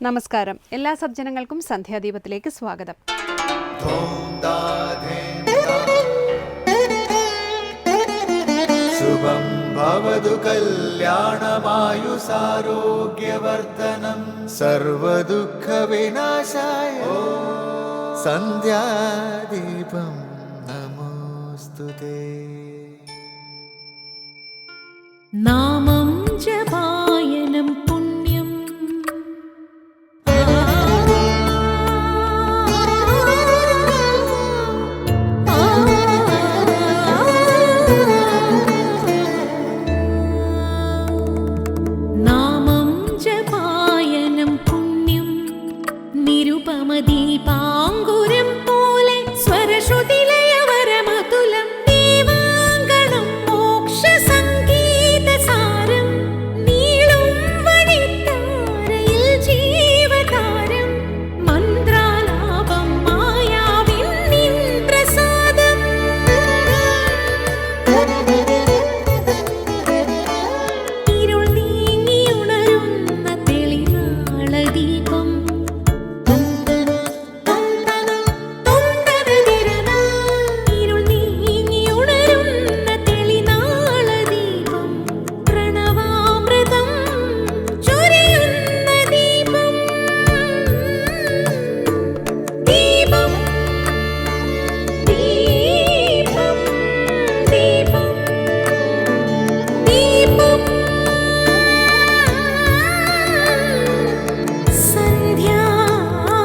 നമസ്കാരം. എല്ലാ സജ്ജനങ്ങൾക്കും സന്ധ്യാദീപത്തിലേക്ക് സ്വാഗതം. ശുഭം ഭവതു കല്യാണമായുസാരോഗ്യവർദ്ധനം സർവദുഃഖ വിനാശായ സന്ധ്യാദീപം നമോസ്തുതേ. നാമം ജപായനം പുണ്യം നാമം ജപായനം പുണ്യം നിരുപമദീപാങ്കുരം പോലെ സ്വരശ്രുതിലയവരമതുലം ദീവാങ്കണം മോക്ഷസംഗീതസാരം നീളും വഴിത്താരയിൽ ജീവതാരം മന്ത്രാലാപം മായാവിൻ നിൻ പ്രസാദം ഇരുൾ നീങ്ങിയുണരുന്ന തെളിനാളദീപം ഇരുൾ നീങ്ങിയുണരുന്ന തെളിനാളദീപം പ്രണവാമൃതം ചൊരിയുന്ന ദീപം ദീപം ദീപം ദീപം ദീപം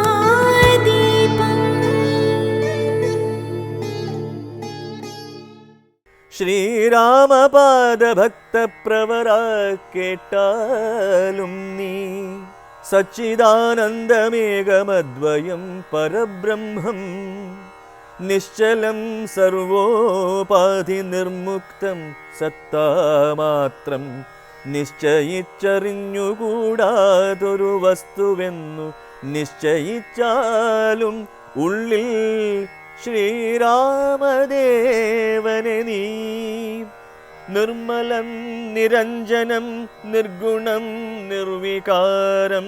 സന്ധ്യാദീപം. ശ്രീരാമപാദഭക്തപ്രവര കേട്ടാലും നീ സച്ചിദാനന്ദമേകമദ്വയം പരബ്രഹ്മം നിശ്ചലം സർവോപാധി നിർമുക്തം സത്താമാത്രം നിശ്ചയിച്ചറിഞ്ഞുകൂടാതൊരു വസ്തുവെന്നു നിശ്ചയിച്ചാലും ഉള്ളിൽ ശ്രീരാമദേവനെ നീ നിർമ്മലം നിരഞ്ജനം നിർഗുണം നിർവികാരം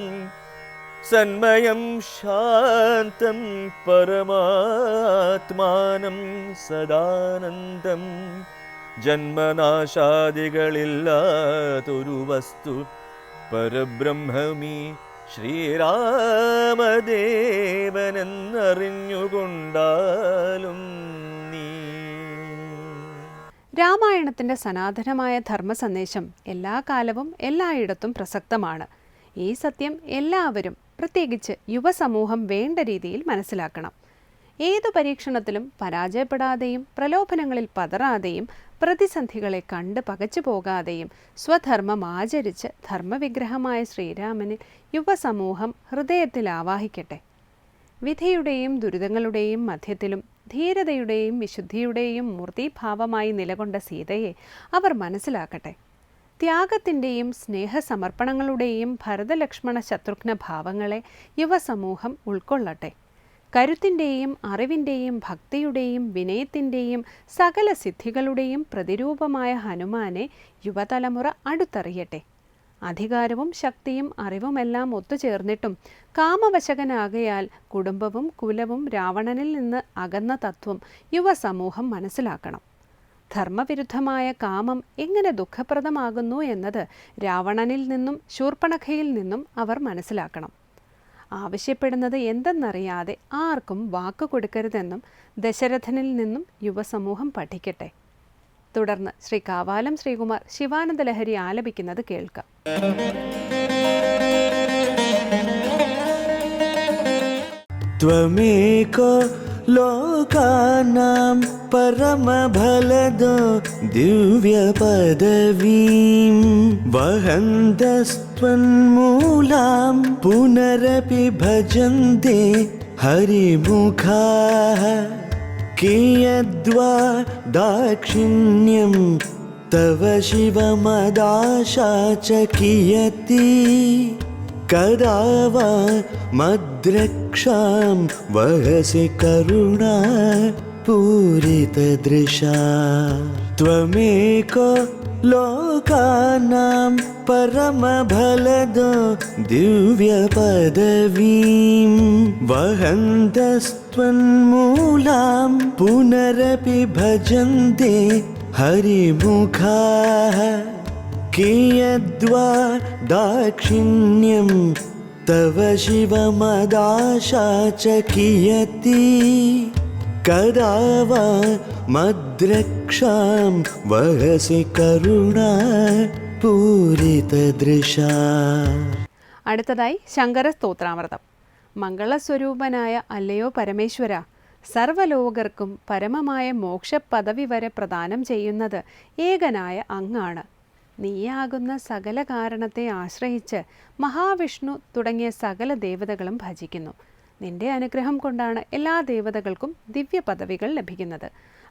സന്മയം ശാന്തം പരമാത്മാനം സദാനന്ദം ജന്മനാശാദികളില്ലാതൊരു വസ്തു പരബ്രഹ്മമീ ശ്രീരാമദേവനെന്നറിഞ്ഞുകൊണ്ടാലും നീ. രാമായണത്തിന്റെ സനാതനമായ ധർമ്മ സന്ദേശം എല്ലാ കാലവും എല്ലായിടത്തും പ്രസക്തമാണ്. ഈ സത്യം എല്ലാവരും, പ്രത്യേകിച്ച് യുവസമൂഹം വേണ്ട രീതിയിൽ മനസ്സിലാക്കണം. ഏതു പരീക്ഷണത്തിലും പരാജയപ്പെടാതെയും പ്രലോഭനങ്ങളിൽ പതറാതെയും പ്രതിസന്ധികളെ കണ്ട് പകച്ചു പോകാതെയും സ്വധർമ്മം ആചരിച്ച് ധർമ്മവിഗ്രഹമായ ശ്രീരാമനിൽ യുവസമൂഹം ഹൃദയത്തിൽ ആവാഹിക്കട്ടെ. വിധിയുടെയും ദുരിതങ്ങളുടെയും മധ്യത്തിലും ധീരതയുടെയും വിശുദ്ധിയുടെയും മൂർത്തിഭാവമായി നിലകൊണ്ട സീതയെ അവർ മനസ്സിലാക്കട്ടെ. ത്യാഗത്തിൻ്റെയും സ്നേഹസമർപ്പണങ്ങളുടെയും ഭരതലക്ഷ്മണ ശത്രുഘ്ന ഭാവങ്ങളെ യുവസമൂഹം ഉൾക്കൊള്ളട്ടെ. കരുത്തിൻ്റെയും അറിവിൻ്റെയും ഭക്തിയുടെയും വിനയത്തിൻ്റെയും സകല സിദ്ധികളുടെയും പ്രതിരൂപമായ ഹനുമാനെ യുവതലമുറ അടുത്തറിയട്ടെ. അധികാരവും ശക്തിയും അറിവുമെല്ലാം ഒത്തുചേർന്നിട്ടും കാമവശകനാകയാൽ കുടുംബവും കുലവും രാവണനിൽ നിന്ന് അകന്ന തത്വം യുവസമൂഹം മനസ്സിലാക്കണം. ധർമ്മവിരുദ്ധമായ കാമം എങ്ങനെ ദുഃഖപ്രദമാകുന്നു എന്നത് രാവണനിൽ നിന്നും ശൂർപ്പണഖയിൽ നിന്നും അവർ മനസ്സിലാക്കണം. ആവശ്യപ്പെടുന്നത് എന്തെന്നറിയാതെ ആർക്കും വാക്കു കൊടുക്കരുതെന്നും ദശരഥനിൽ നിന്നും യുവസമൂഹം പഠിക്കട്ടെ. തുടർന്ന് ശ്രീ കാവാലം ശ്രീകുമാർ ശിവാനന്ദ ലഹരി ആലപിക്കുന്നത് കേൾക്കാം. ത്വമേകോ ലോകാനാം പരമഫലദോ ദിവ്യപദവീം വഹന്തസ്ത്വന്മൂലാം പുനരപി ഭജന്തെ ഹരിമുഖാഃ കിയദ്വാ ദാക്ഷിണ്യം തവ ശിവമദാശാ ച കിയതി കദാ വാ മദ്രക്ഷാം വഹസി കരുണാ पूरितदृशा त्वमेको लोकानां परमफलदो दिव्यपदवीं वहन्तस्त्वन्मूलां पुनरपि भजन्ते हरिमुखाः कियद्वा दाक्षिण्यं तव शिवमदाशा च कियती कदा वा मद्रक्षां वहसि करुणा पूरितदृशा. അടുത്തതായി ശങ്കര സ്തോത്രാമൃതം. മംഗളസ്വരൂപനായ അല്ലയോ പരമേശ്വര, സർവലോകർക്കും പരമമായ മോക്ഷപദവി വരെ പ്രദാനം ചെയ്യുന്നത് ഏകനായ അങ്ങാണ്. നീയാകുന്ന സകല കാരണത്തെ ആശ്രയിച്ച് മഹാവിഷ്ണു തുടങ്ങിയ സകല ദേവതകളും ഭജിക്കുന്നു. നിന്റെ അനുഗ്രഹം കൊണ്ടാണ് എല്ലാ ദേവതകൾക്കും ദിവ്യ പദവികൾ ലഭിക്കുന്നത്.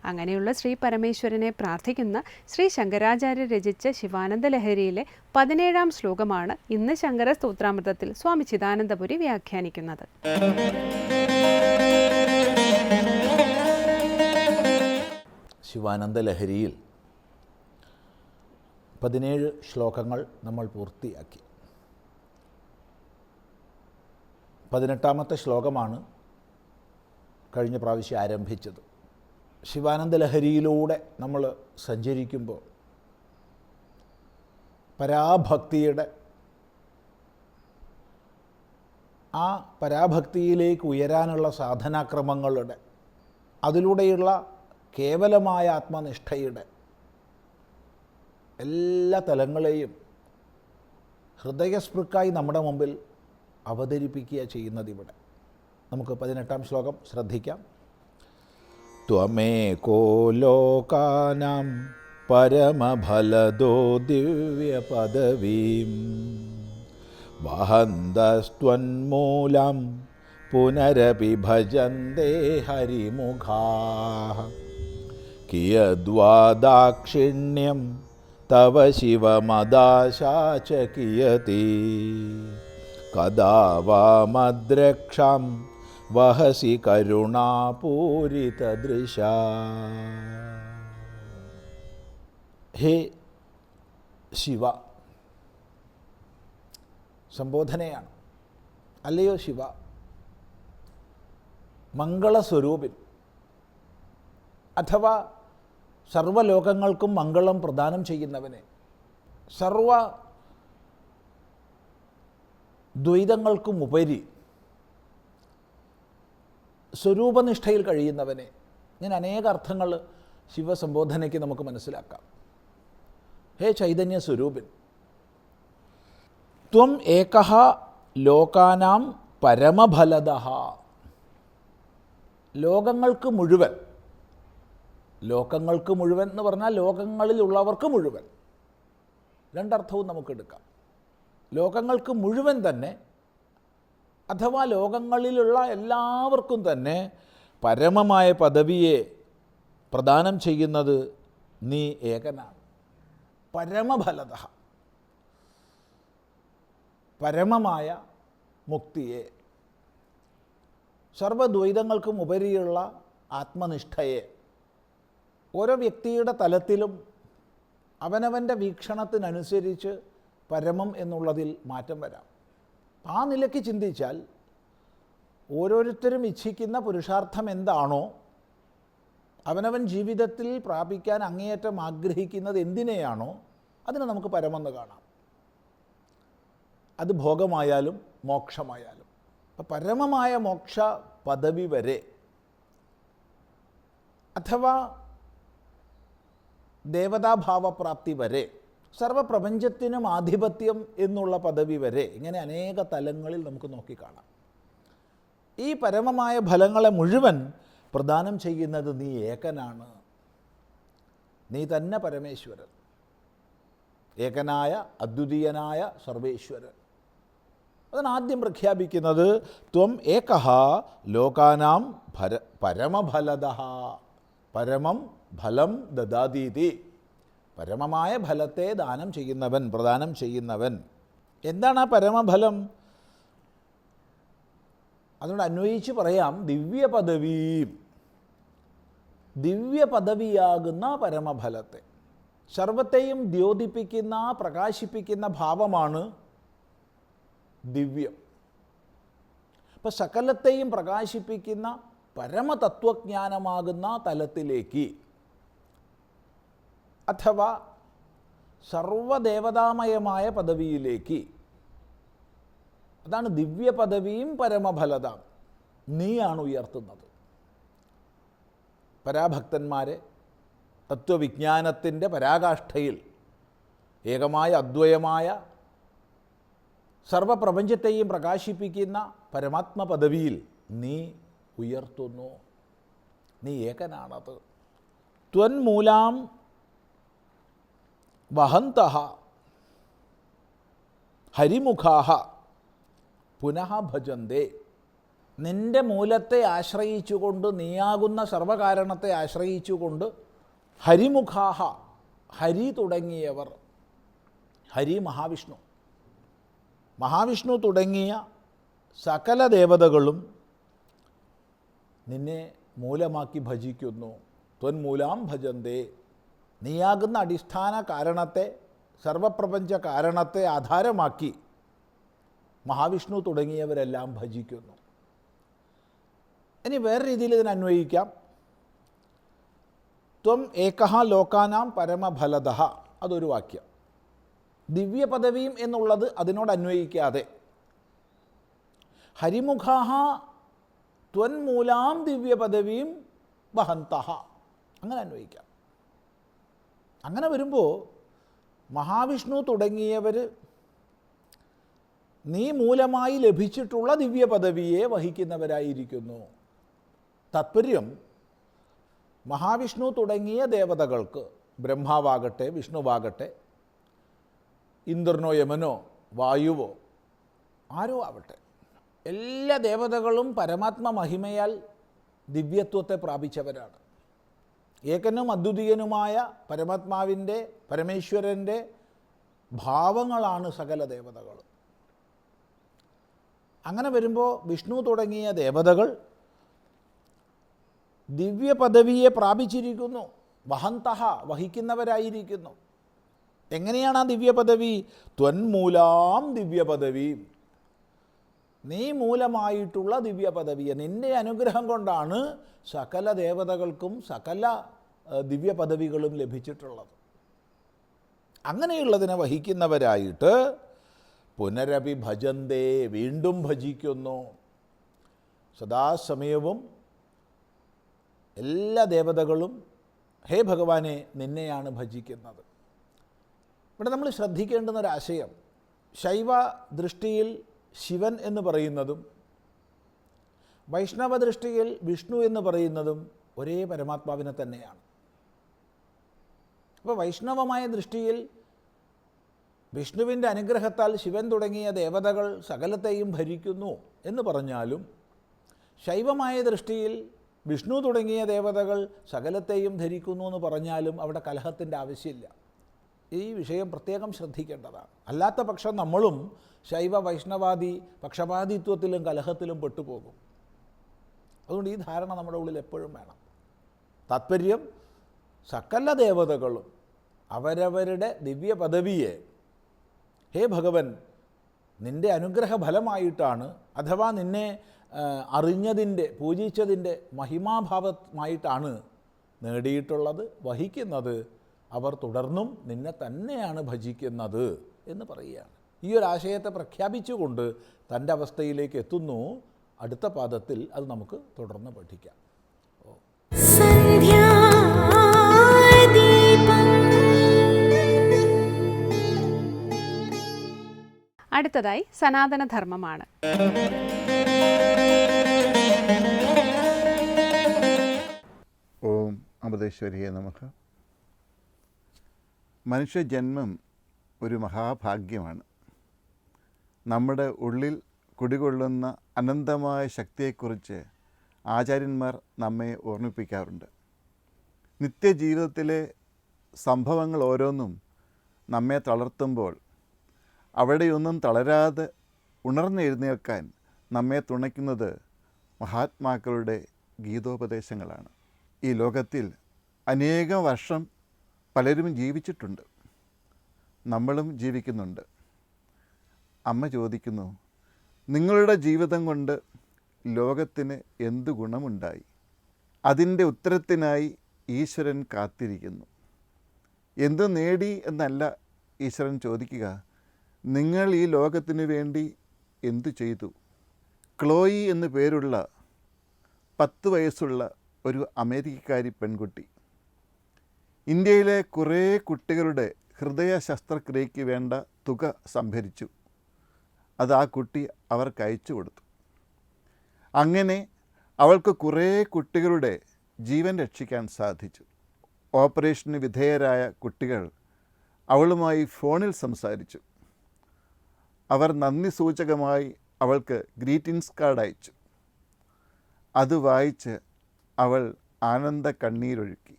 അങ്ങനെയുള്ള ശ്രീ പരമേശ്വരനെ പ്രാർത്ഥിക്കുന്ന ശ്രീ ശങ്കരാചാര്യ രചിച്ച ശിവാനന്ദ ലഹരിയിലെ 17-ാം ശ്ലോകമാണ് ഇന്ന് ശങ്കര സ്തോത്രാമൃതത്തിൽ സ്വാമി ചിദാനന്ദപുരി വ്യാഖ്യാനിക്കുന്നത്. ശിവാനന്ദ ലഹരിയിൽ 17 ശ്ലോകങ്ങൾ നമ്മൾ പൂർത്തിയാക്കി. 18-ാമത്തെ ശ്ലോകമാണ് കഴിഞ്ഞ പ്രാവശ്യം ആരംഭിച്ചത്. ശിവാനന്ദ ലഹരിയിലൂടെ നമ്മൾ സഞ്ചരിക്കുമ്പോൾ പരാഭക്തിയുടെ ആ പരാഭക്തിയിലേക്ക് ഉയരാനുള്ള സാധനാക്രമങ്ങളുടെ അതിലൂടെയുള്ള കേവലമായ ആത്മനിഷ്ഠയുടെ എല്ലാ തലങ്ങളെയും ഹൃദയസ്പൃക്കായി നമ്മുടെ മുമ്പിൽ അവതരിപ്പിക്കുക ചെയ്യുന്നത് ഇവിടെ. നമുക്ക് 18-ാം ശ്ലോകം ശ്രദ്ധിക്കാം. ത്വമേകോ ലോകാനാം പരമഫലദോ ദിവ്യപദവീം വഹന്തസ്ത്വന്മൂലം പുനരപി ഭജന്തേ ഹരിമുഖാഃ കിയദ്വാ ദാക്ഷിണ്യം തവ ശിവമദാശാ ച കിയതി കദാ വാ മദ്രക്ഷാം വഹസി കരുണാപൂരിതദൃശാ. ഹേ ശിവ, സംബോധനയാണ്. അല്ലയോ ശിവ, മംഗളസ്വരൂപിൻ അഥവാ സർവ്വലോകങ്ങൾക്കും മംഗളം പ്രദാനം ചെയ്യുന്നവനെ, സർവ ദ്വൈതങ്ങൾക്കും ഉപരി സ്വരൂപനിഷ്ഠയിൽ കഴിയുന്നവനെ. ഇങ്ങനെ അനേക അർത്ഥങ്ങൾ ശിവസംബോധനയ്ക്ക് നമുക്ക് മനസ്സിലാക്കാം. ഹേ ചൈതന്യ സ്വരൂപിൻ, ത്വം ഏകഃ ലോകാനാം പരമഫലദഃ. ലോകങ്ങൾക്ക് മുഴുവൻ, ലോകങ്ങൾക്ക് മുഴുവൻ എന്ന് പറഞ്ഞാൽ ലോകങ്ങളിലുള്ളവർക്ക് മുഴുവൻ, രണ്ടർത്ഥവും നമുക്കെടുക്കാം. ലോകങ്ങൾക്ക് മുഴുവൻ തന്നെ അഥവാ ലോകങ്ങളിലുള്ള എല്ലാവർക്കും തന്നെ പരമമായ പദവിയെ പ്രദാനം ചെയ്യുന്നത് നീ ഏകനാണ്. പരമഫലദഃ, പരമമായ മുക്തിയെ, സർവദ്വൈതങ്ങൾക്കും ഉപരിയുള്ള ആത്മനിഷ്ഠയെ ഓരോ വ്യക്തിയുടെ തലത്തിലും അവനവൻ്റെ വീക്ഷണത്തിനനുസരിച്ച് പരമം എന്നുള്ളതിൽ മാറ്റം വരാം. ആ നിലയ്ക്ക് ചിന്തിച്ചാൽ ഓരോരുത്തരും ഇച്ഛിക്കുന്ന പുരുഷാർത്ഥം എന്താണോ, അവനവൻ ജീവിതത്തിൽ പ്രാപിക്കാൻ അങ്ങേയറ്റം ആഗ്രഹിക്കുന്നത് എന്തിനെയാണോ, അതിനെ നമുക്ക് പരമെന്ന് കാണാം. അത് ഭോഗമായാലും മോക്ഷമായാലും. അപ്പം പരമമായ മോക്ഷ പദവി വരെ അഥവാ ദേവതാഭാവപ്രാപ്തി വരെ, സർവപ്രപഞ്ചത്തിനും ആധിപത്യം എന്നുള്ള പദവി വരെ, ഇങ്ങനെ അനേക തലങ്ങളിൽ നമുക്ക് നോക്കിക്കാണാം. ഈ പരമമായ ഫലങ്ങളെ മുഴുവൻ പ്രദാനം ചെയ്യുന്നത് നീ ഏകനാണ്. നീ തന്നെ പരമേശ്വരൻ, ഏകനായ അദ്വിതീയനായ സർവേശ്വരൻ. അതിനാദ്യം പ്രഖ്യാപിക്കുന്നത് ത്വം ഏകഃ ലോകാനാം പരമഫലദഃ. പരമം ഫലം ദദാതീതി, പരമമായ ഫലത്തെ ദാനം ചെയ്യുന്നവൻ, പ്രദാനം ചെയ്യുന്നവൻ. എന്താണ് ആ പരമഫലം? അതുകൊണ്ട് അന്വയിച്ച് പറയാം, ദിവ്യപദവീം. ദിവ്യ പദവിയാകുന്ന പരമഫലത്തെ. സർവത്തെയും ദ്യോതിപ്പിക്കുന്ന പ്രകാശിപ്പിക്കുന്ന ഭാവമാണ് ദിവ്യം. അപ്പം സകലത്തെയും പ്രകാശിപ്പിക്കുന്ന പരമതത്വജ്ഞാനമാകുന്ന തലത്തിലേക്ക്, അഥവാ സർവദേവതാമയമായ പദവിയിലേക്ക്, അതാണ് ദിവ്യ പദവിയും പരമഫലതാം, നീയാണ് ഉയർത്തുന്നത്. പരാഭക്തന്മാരെ തത്വവിജ്ഞാനത്തിൻ്റെ പരാകാഷ്ഠയിൽ ഏകമായ അദ്വയമായ സർവപ്രപഞ്ചത്തെയും പ്രകാശിപ്പിക്കുന്ന പരമാത്മ പദവിയിൽ നീ ഉയർത്തുന്നു. നീ ഏകനാണത്. ത്വന്മൂലാം വഹന്തഃ ഹരിമുഖാഃ പുനഃ ഭജന്തേ. നിൻ്റെ മൂലത്തെ ആശ്രയിച്ചുകൊണ്ട്, നീയാകുന്ന സർവകാരണത്തെ ആശ്രയിച്ചുകൊണ്ട് ഹരിമുഖാഃ, ഹരി തുടങ്ങിയവർ, ഹരി മഹാവിഷ്ണു, മഹാവിഷ്ണു തുടങ്ങിയ സകല ദേവതകളും നിന്നെ മൂലമാക്കി ഭജിക്കുന്നു. ത്വന്മൂലാം ഭജന്തേ. നീയാകുന്ന അടിസ്ഥാന കാരണത്തെ, സർവപ്രപഞ്ച കാരണത്തെ ആധാരമാക്കി മഹാവിഷ്ണു തുടങ്ങിയവരെല്ലാം ഭജിക്കുന്നു. ഇനി വേറെ രീതിയിൽ ഇതിനെ അന്വയിക്കാം. ത്വം ഏകഃ ലോകാനാം പരമഫലദഃ, അതൊരു വാക്യം. ദിവ്യ പദവിയും എന്നുള്ളത് അതിനോട് അന്വയിക്കാതെ ഹരിമുഖാഃ ത്വന്മൂലാം ദിവ്യ പദവിയും വഹന്തഃ, അങ്ങനെ അന്വയിക്കാം. അങ്ങനെ വരുമ്പോൾ മഹാവിഷ്ണു തുടങ്ങിയവർ നീ മൂലമായി ലഭിച്ചിട്ടുള്ള ദിവ്യ പദവിയെ വഹിക്കുന്നവരായിരിക്കുന്നു. താത്പര്യം, മഹാവിഷ്ണു തുടങ്ങിയ ദേവതകൾക്ക്, ബ്രഹ്മാവാകട്ടെ വിഷ്ണുവാകട്ടെ ഇന്ദ്രനോ യമനോ വായുവോ ആരോ ആവട്ടെ, എല്ലാ ദേവതകളും പരമാത്മ മഹിമയാൽ ദിവ്യത്വത്തെ പ്രാപിച്ചവരാണ്. ഏകനും അദ്വിതീയനുമായ പരമാത്മാവിൻ്റെ, പരമേശ്വരൻ്റെ ഭാവങ്ങളാണ് സകല ദേവതകൾ. അങ്ങനെ വരുമ്പോൾ വിഷ്ണു തുടങ്ങിയ ദേവതകൾ ദിവ്യ പദവിയെ പ്രാപിച്ചിരിക്കുന്നു. വഹന്തഃ, വഹിക്കുന്നവരായിരിക്കുന്നു. എങ്ങനെയാണ് ആ ദിവ്യ പദവി? ത്വന്മൂലാം ദിവ്യ പദവി, നീ മൂലമായിട്ടുള്ള ദിവ്യ പദവിയെ, നിൻ്റെ അനുഗ്രഹം കൊണ്ടാണ് സകല ദേവതകൾക്കും സകല ദിവ്യ പദവികളും ലഭിച്ചിട്ടുള്ളത്. അങ്ങനെയുള്ളതിനെ വഹിക്കുന്നവരായിട്ട് പുനരപി ഭജന്തേ, വീണ്ടും ഭജിക്കുന്നു. സദാസമയവും എല്ലാ ദേവതകളും ഹേ ഭഗവാനെ നിന്നെയാണ് ഭജിക്കുന്നത്. ഇവിടെ നമ്മൾ ശ്രദ്ധിക്കേണ്ടുന്നൊരാശയം, ശൈവ ദൃഷ്ടിയിൽ ശിവൻ എന്ന് പറയുന്നതും വൈഷ്ണവ ദൃഷ്ടിയിൽ വിഷ്ണു എന്ന് പറയുന്നതും ഒരേ പരമാത്മാവിനെ തന്നെയാണ്. അപ്പോൾ വൈഷ്ണവമായ ദൃഷ്ടിയിൽ വിഷ്ണുവിൻ്റെ അനുഗ്രഹത്താൽ ശിവൻ തുടങ്ങിയ ദേവതകൾ സകലത്തെയും ഭരിക്കുന്നു എന്ന് പറഞ്ഞാലും, ശൈവമായ ദൃഷ്ടിയിൽ വിഷ്ണു തുടങ്ങിയ ദേവതകൾ സകലത്തെയും ധരിക്കുന്നു എന്ന് പറഞ്ഞാലും അവിടെ കലഹത്തിൻ്റെ ആവശ്യമില്ല. ഈ വിഷയം പ്രത്യേകം ശ്രദ്ധിക്കേണ്ടതാണ്. അല്ലാത്ത പക്ഷം നമ്മളും ശൈവ വൈഷ്ണവാദി പക്ഷപാതിത്വത്തിലും കലഹത്തിലും പെട്ടുപോകും. അതുകൊണ്ട് ഈ ധാരണ നമ്മുടെ ഉള്ളിൽ എപ്പോഴും വേണം. താത്പര്യം, സകല ദേവതകളും അവരവരുടെ ദിവ്യ പദവിയെ ഹേ ഭഗവൻ നിൻ്റെ അനുഗ്രഹ ഫലമായിട്ടാണ്, അഥവാ നിന്നെ അറിഞ്ഞതിൻ്റെ, പൂജിച്ചതിൻ്റെ മഹിമാഭാവമായിട്ടാണ് നേടിയിട്ടുള്ളത്, വഹിക്കുന്നത്. അവർ തുടർന്നും നിന്നെ തന്നെയാണ് ഭജിക്കുന്നത് എന്ന് പറയുകയാണ്. ഈ ഒരു ആശയത്തെ പ്രഖ്യാപിച്ചുകൊണ്ട് തൻ്റെ അവസ്ഥയിലേക്ക് എത്തുന്നു. അടുത്ത പാദത്തിൽ അത് നമുക്ക് തുടർന്ന് പഠിക്കാം. അടുത്തതായി സനാതനധർമ്മമാണ്. ഓം അമൃതേശ്വരിയെ നമഃ. മനുഷ്യജന്മം ഒരു മഹാഭാഗ്യമാണ്. നമ്മുടെ ഉള്ളിൽ കുടികൊള്ളുന്ന അനന്തമായ ശക്തിയെക്കുറിച്ച് ആചാര്യന്മാർ നമ്മെ ഓർമ്മിപ്പിക്കാറുണ്ട്. നിത്യജീവിതത്തിലെ സംഭവങ്ങൾ ഓരോന്നും നമ്മെ തളർത്തുമ്പോൾ അവിടെയൊന്നും തളരാതെ ഉണർന്നെഴുന്നേൽക്കാൻ നമ്മെ തുണയ്ക്കുന്നത് മഹാത്മാക്കളുടെ ഗീതോപദേശങ്ങളാണ്. ഈ ലോകത്തിൽ അനേകം വർഷം പലരും ജീവിച്ചിട്ടുണ്ട്, നമ്മളും ജീവിക്കുന്നുണ്ട്. അമ്മ ചോദിക്കുന്നു, നിങ്ങളുടെ ജീവിതം കൊണ്ട് ലോകത്തിന് എന്ത് ഗുണമുണ്ടായി? അതിൻ്റെ ഉത്തരത്തിനായി ഈശ്വരൻ കാത്തിരിക്കുന്നു. എന്ത് നേടി എന്നല്ല ഈശ്വരൻ ചോദിക്കുക, നിങ്ങൾ ഈ ലോകത്തിന് വേണ്ടി എന്തു ചെയ്തു? ക്ലോയി എന്നു പേരുള്ള 10 വയസ്സുള്ള ഒരു അമേരിക്കക്കാരി പെൺകുട്ടി ഇന്ത്യയിലെ കുറേ കുട്ടികളുടെ ഹൃദയ ശസ്ത്രക്രിയയ്ക്ക് വേണ്ട തുക സംഭരിച്ചു. അത് ആ കുട്ടി അവർക്ക് അയച്ചു കൊടുത്തു. അങ്ങനെ അവൾക്ക് കുറേ കുട്ടികളുടെ ജീവൻ രക്ഷിക്കാൻ സാധിച്ചു. ഓപ്പറേഷന് വിധേയരായ കുട്ടികൾ അവളുമായി ഫോണിൽ സംസാരിച്ചു. അവർ നന്ദി സൂചകമായി അവൾക്ക് ഗ്രീറ്റിംഗ്സ് കാർഡ് അയച്ചു. അത് വായിച്ച് അവൾ ആനന്ദ കണ്ണീരൊഴുക്കി.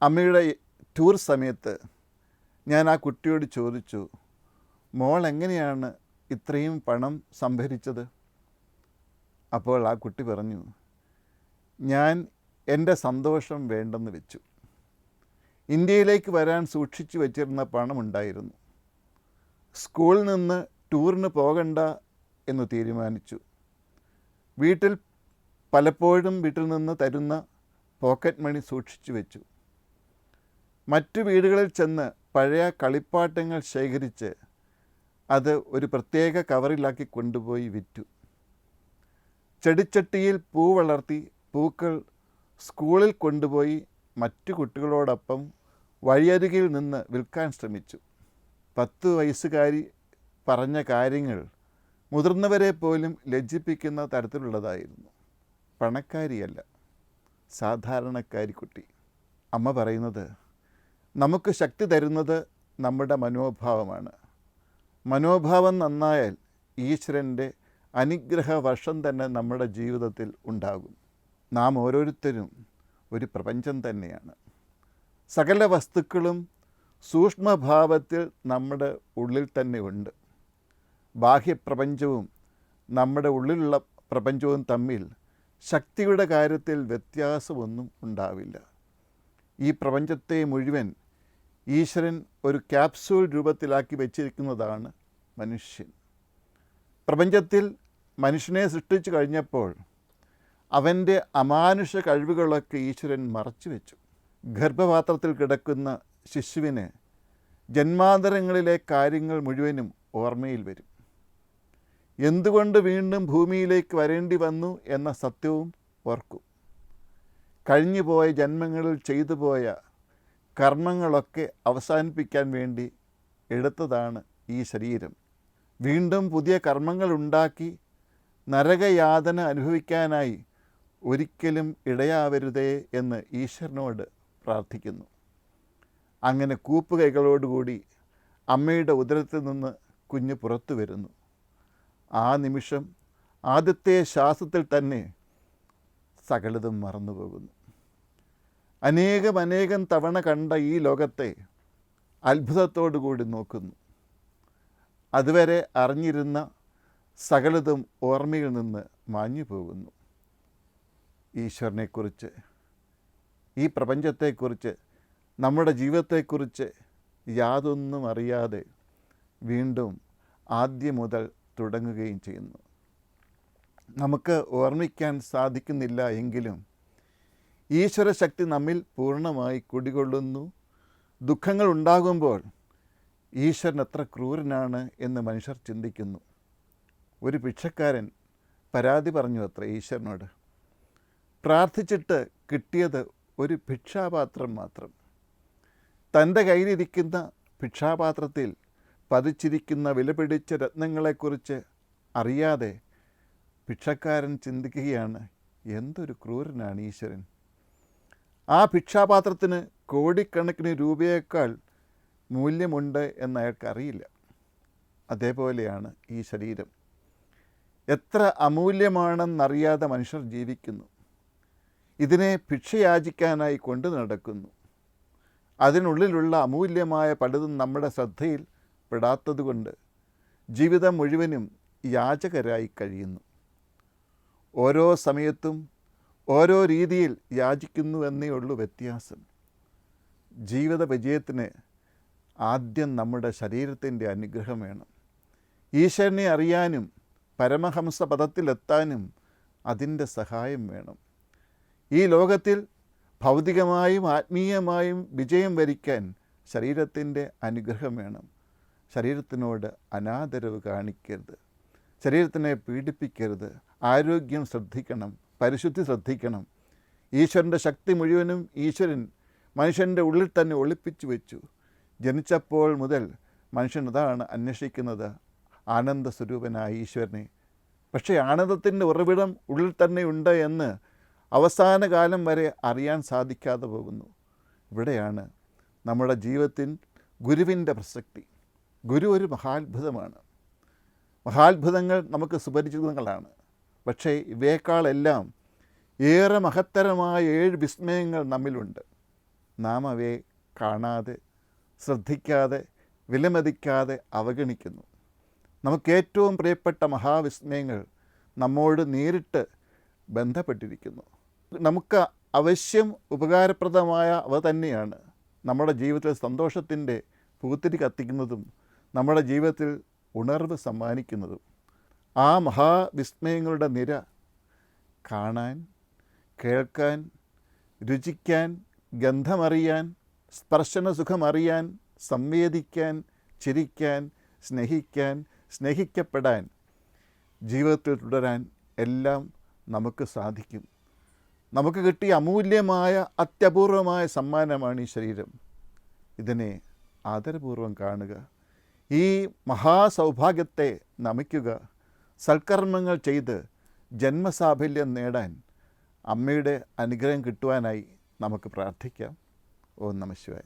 അമ്മയുടെ ടൂർ സമയത്ത് ഞാൻ ആ കുട്ടിയോട് ചോദിച്ചു, മോൾ എങ്ങനെയാണ് ഇത്രയും പണം സംഭരിച്ചത്? അപ്പോൾ ആ കുട്ടി പറഞ്ഞു, ഞാൻ എൻ്റെ സന്തോഷം വേണ്ടെന്ന് വെച്ചു. ഇന്ത്യയിലേക്ക് വരാൻ സൂക്ഷിച്ചു വച്ചിരുന്ന പണമുണ്ടായിരുന്നു. സ്കൂളിൽ നിന്ന് ടൂറിന് പോകണ്ട എന്ന് തീരുമാനിച്ചു. പലപ്പോഴും വീട്ടിൽ നിന്ന് തരുന്ന പോക്കറ്റ് മണി സൂക്ഷിച്ചു വെച്ചു. മറ്റു വീടുകളിൽ ചെന്ന് പഴയ കളിപ്പാട്ടങ്ങൾ ശേഖരിച്ച് അത് ഒരു പ്രത്യേക കവറിലാക്കി കൊണ്ടുപോയി വിറ്റു. ചെടിച്ചട്ടിയിൽ പൂ വളർത്തി പൂക്കൾ സ്കൂളിൽ കൊണ്ടുപോയി മറ്റു കുട്ടികളോടൊപ്പം വഴിയരികിൽ നിന്ന് വിൽക്കാൻ ശ്രമിച്ചു. 10 വയസ്സുകാരി പറഞ്ഞ കാര്യങ്ങൾ മുതിർന്നവരെ പോലും ലജ്ജിപ്പിക്കുന്ന തരത്തിലുള്ളതായിരുന്നു. പണക്കാരിയല്ല, സാധാരണക്കാരി കുട്ടി. അമ്മ പറയുന്നത്, നമുക്ക് ശക്തി തരുന്നത് നമ്മുടെ മനോഭാവമാണ്. മനോഭാവം നന്നായാൽ ഈശ്വരൻ്റെ അനുഗ്രഹ വർഷം തന്നെ നമ്മുടെ ജീവിതത്തിൽ ഉണ്ടാകും. നാം ഓരോരുത്തരും ഒരു പ്രപഞ്ചം തന്നെയാണ്. സകല വസ്തുക്കളും സൂക്ഷ്മഭാവത്തിൽ നമ്മുടെ ഉള്ളിൽ തന്നെ ഉണ്ട്. ബാഹ്യപ്രപഞ്ചവും നമ്മുടെ ഉള്ളിലുള്ള പ്രപഞ്ചവും തമ്മിൽ ശക്തിയുടെ കാര്യത്തിൽ വ്യത്യാസമൊന്നും ഉണ്ടാവില്ല. ഈ പ്രപഞ്ചത്തെ മുഴുവൻ ഈശ്വരൻ ഒരു ക്യാപ്സൂൾ രൂപത്തിലാക്കി വച്ചിരിക്കുന്നതാണ് മനുഷ്യൻ. പ്രപഞ്ചത്തിൽ മനുഷ്യനെ സൃഷ്ടിച്ചു കഴിഞ്ഞപ്പോൾ അവൻ്റെ അമാനുഷ കഴിവുകളൊക്കെ ഈശ്വരൻ മറച്ചു വെച്ചു. ഗർഭപാത്രത്തിൽ കിടക്കുന്ന ശിശുവിന് ജന്മാന്തരങ്ങളിലെ കാര്യങ്ങൾ മുഴുവനും ഓർമ്മയിൽ വരും. എന്തുകൊണ്ട് വീണ്ടും ഭൂമിയിലേക്ക് വരേണ്ടി വന്നു എന്ന സത്യവും ഓർക്കും. കഴിഞ്ഞുപോയ ജന്മങ്ങളിൽ ചെയ്തു പോയ കർമ്മങ്ങളൊക്കെ അവസാനിപ്പിക്കാൻ വേണ്ടി എടുത്തതാണ് ഈ ശരീരം. വീണ്ടും പുതിയ കർമ്മങ്ങൾ ഉണ്ടാക്കി നരകയാതന അനുഭവിക്കാനായി ഒരിക്കലും ഇടയാവരുതേ എന്ന് ഈശ്വരനോട് പ്രാർത്ഥിക്കുന്നു. അങ്ങനെ കൂപ്പുകൈകളോടുകൂടി അമ്മയുടെ ഉദരത്തിൽ നിന്ന് കുഞ്ഞ് പുറത്തു വരുന്നു. ആ നിമിഷം ആദ്യത്തെ ശ്വാസത്തിൽ തന്നെ സകലതും മറന്നുപോകുന്നു. അനേകം തവണ കണ്ട ഈ ലോകത്തെ അത്ഭുതത്തോടു കൂടി നോക്കുന്നു. അതുവരെ അറിഞ്ഞിരുന്ന സകലതും ഓർമ്മയിൽ നിന്ന് മാഞ്ഞു പോകുന്നു. ഈശ്വരനെക്കുറിച്ച്, ഈ പ്രപഞ്ചത്തെക്കുറിച്ച്, നമ്മുടെ ജീവിതത്തെക്കുറിച്ച് യാതൊന്നും അറിയാതെ വീണ്ടും ആദ്യം മുതൽ തുടങ്ങുകയും ചെയ്യുന്നു. നമുക്ക് ഓർമ്മിക്കാൻ സാധിക്കുന്നില്ല എങ്കിലും ഈശ്വരശക്തി നമ്മിൽ പൂർണ്ണമായി കുടികൊള്ളുന്നു. ദുഃഖങ്ങൾ ഉണ്ടാകുമ്പോൾ ഈശ്വരൻ എത്ര ക്രൂരനാണ് എന്ന് മനുഷ്യർ ചിന്തിക്കുന്നു. ഒരു ഭിക്ഷക്കാരൻ പരാതി പറഞ്ഞു അത്ര ഈശ്വരനോട്. പ്രാർത്ഥിച്ചിട്ട് കിട്ടിയത് ഒരു ഭിക്ഷാപാത്രം മാത്രം. തൻ്റെ കയ്യിലിരിക്കുന്ന ഭിക്ഷാപാത്രത്തിൽ പതിച്ചിരിക്കുന്ന വിലപിടിച്ച രത്നങ്ങളെക്കുറിച്ച് അറിയാതെ ഭിക്ഷക്കാരൻ ചിന്തിക്കുകയാണ്, എന്തൊരു ക്രൂരനാണ് ഈശ്വരൻ. ആ ഭിക്ഷാപാത്രത്തിന് കോടിക്കണക്കിന് രൂപയേക്കാൾ മൂല്യമുണ്ട് എന്ന് അയാൾക്കറിയില്ല. അതേപോലെയാണ് ഈ ശരീരം. എത്ര അമൂല്യമാണെന്നറിയാതെ മനുഷ്യർ ജീവിക്കുന്നു. ഇതിനെ ഭിക്ഷയാചിക്കാനായി കൊണ്ടു നടക്കുന്നു. അതിനുള്ളിലുള്ള അമൂല്യമായ പലതും നമ്മുടെ ശ്രദ്ധയിൽ പെടാത്തതുകൊണ്ട് ജീവിതം മുഴുവനും യാചകരായി കഴിയുന്നു. ഓരോ സമയത്തും ഓരോ രീതിയിൽ യാചിക്കുന്നുവെന്നേ ഉള്ളൂ വ്യത്യാസം. ജീവിത വിജയത്തിന് ആദ്യം നമ്മുടെ ശരീരത്തിൻ്റെ അനുഗ്രഹം വേണം. ഈശ്വരനെ അറിയാനും പരമഹംസ പദത്തിലെത്താനും അതിൻ്റെ സഹായം വേണം. ഈ ലോകത്തിൽ ഭൗതികമായും ആത്മീയമായും വിജയം വരിക്കാൻ ശരീരത്തിൻ്റെ അനുഗ്രഹം വേണം. ശരീരത്തിനോട് അനാദരവ് കാണിക്കരുത്, ശരീരത്തിനെ പീഡിപ്പിക്കരുത്, ആരോഗ്യം ശ്രദ്ധിക്കണം, പരിശുദ്ധി ശ്രദ്ധിക്കണം. ഈശ്വരൻ്റെ ശക്തി മുഴുവനും ഈശ്വരൻ മനുഷ്യൻ്റെ ഉള്ളിൽ തന്നെ ഒളിപ്പിച്ചു വെച്ചു. ജനിച്ചപ്പോൾ മുതൽ മനുഷ്യൻ അതാണ് അന്വേഷിക്കുന്നത്, ആനന്ദസ്വരൂപനായ ഈശ്വരനെ. പക്ഷേ ആനന്ദത്തിൻ്റെ ഉറവിടം ഉള്ളിൽ തന്നെ ഉണ്ട് എന്ന് അവസാന കാലം വരെ അറിയാൻ സാധിക്കാതെ പോകുന്നു. ഇവിടെയാണ് നമ്മുടെ ജീവിതത്തിൽ ഗുരുവിൻ്റെ പ്രസക്തി. ഗുരു ഒരു മഹാത്ഭുതമാണ്. മഹാത്ഭുതങ്ങൾ നമുക്ക് സുപരിചിതങ്ങളാണ്. പക്ഷേ ഇവയേക്കാളെല്ലാം ഏറെ മഹത്തരമായ 7 വിസ്മയങ്ങൾ നമ്മിലുണ്ട്. നാം അവയെ കാണാതെ, ശ്രദ്ധിക്കാതെ, വിലമതിക്കാതെ അവഗണിക്കുന്നു. നമുക്കേറ്റവും പ്രിയപ്പെട്ട മഹാവിസ്മയങ്ങൾ നമ്മോട് നേരിട്ട് ബന്ധപ്പെട്ടിരിക്കുന്നു. നമുക്ക് അവശ്യം ഉപകാരപ്രദമായ അവ തന്നെയാണ് നമ്മുടെ ജീവിതത്തിൽ സന്തോഷത്തിൻ്റെ പൂത്തിരി കത്തിക്കുന്നതും നമ്മുടെ ജീവിതത്തിൽ ഉണർവ് സമ്മാനിക്കുന്നതും. ആ മഹാവിസ്മയങ്ങളുടെ നിര കാണാൻ, കേൾക്കാൻ, രുചിക്കാൻ, ഗന്ധമറിയാൻ, സ്പർശനസുഖമറിയാൻ, സംവേദിക്കാൻ, ചിരിക്കാൻ, സ്നേഹിക്കാൻ, സ്നേഹിക്കപ്പെടാൻ, ജീവിതത്തിൽ തുടരാൻ എല്ലാം നമുക്ക് സാധിക്കും. നമുക്ക് കിട്ടിയ അമൂല്യമായ അത്യപൂർവമായ സമ്മാനമാണ് ഈ ശരീരം. ഇതിനെ ആദരപൂർവ്വം കാണുക, ഈ മഹാസൗഭാഗ്യത്തെ നമിക്കുക. സൽക്കർമ്മങ്ങൾ ചെയ്ത് ജന്മസാഫല്യം നേടാൻ അമ്മയുടെ അനുഗ്രഹം കിട്ടുവാനായി നമുക്ക് പ്രാർത്ഥിക്കാം. ഓം നമഃ ശിവായ.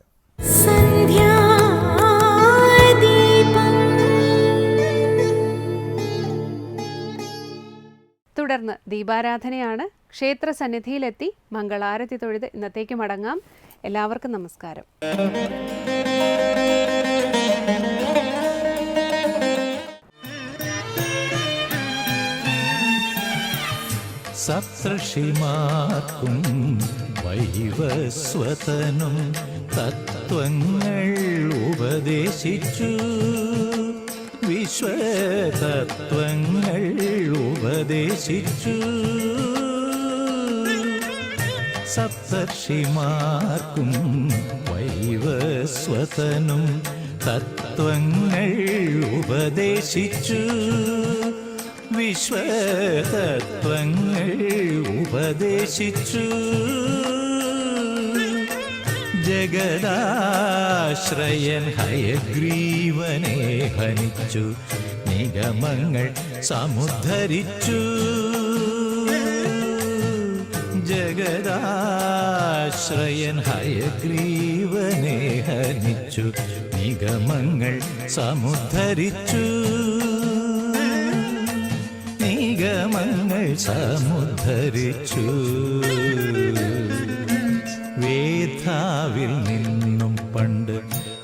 തുടർന്ന് ദീപാരാധനയാണ്. ക്ഷേത്ര സന്നിധിയിലെത്തി മംഗളാരതി തൊഴുത് ഇന്നത്തേക്ക് മടങ്ങാം. എല്ലാവർക്കും നമസ്കാരം. സപ്തർഷിമാർക്കും വൈവസ്വതനും തത്വങ്ങൾ ഉപദേശിച്ചു, വിശ്വതത്വങ്ങൾ ഉപദേശിച്ചു. സപ്തർഷിമാർക്കും വൈവസ്വതനും തത്വങ്ങൾ ഉപദേശിച്ചു, വിശ്വതത്വങ്ങൾ ഉപദേശിച്ചു. ജഗദാശ്രയൻ ഹയഗ്രീവനെ ഹനിച്ചു, നിഗമങ്ങൾ സമുദ്ധരിച്ചു. ജഗദാശ്രയൻ ഹയഗ്രീവനെ ഹനിച്ചു, നിഗമങ്ങൾ സമുദ്ധരിച്ചു. നിഗമങ്ങൾ സമുദ്ധരിച്ചു. വേദാവിൽ നിന്നും പണ്ട്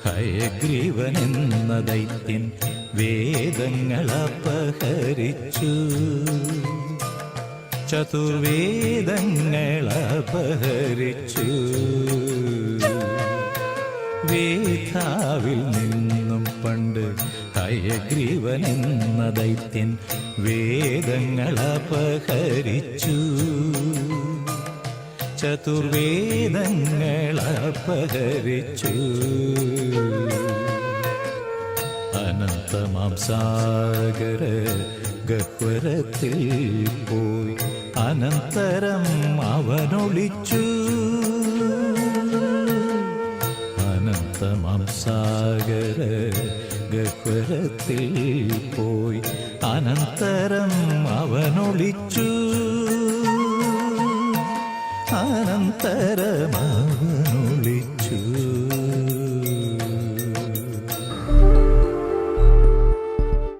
ഹയഗ്രീവനെന്ന ദൈത്യൻ വേദങ്ങൾ അപഹരിച്ചു. ചതുർവേദങ്ങൾ അപഹരിച്ചു. വേദാവിൽ നിന്നും പണ്ട് ഹയഗ്രീവനെന്ന ദൈത്യൻ വേദങ്ങൾ അപഹരിച്ചു. ചതുർവേദങ്ങൾ അപഹരിച്ചു. അനന്തമാം സാഗര ഗഹ്വരത്തിൽ പോയി അനന്തരം അവനൊളിച്ചു. അനന്തമാം സാഗര ഗഹ്വരത്തിൽ പോയി അനന്തരം അവനൊളിച്ചു. അനന്തരം അവനൊളിച്ചു.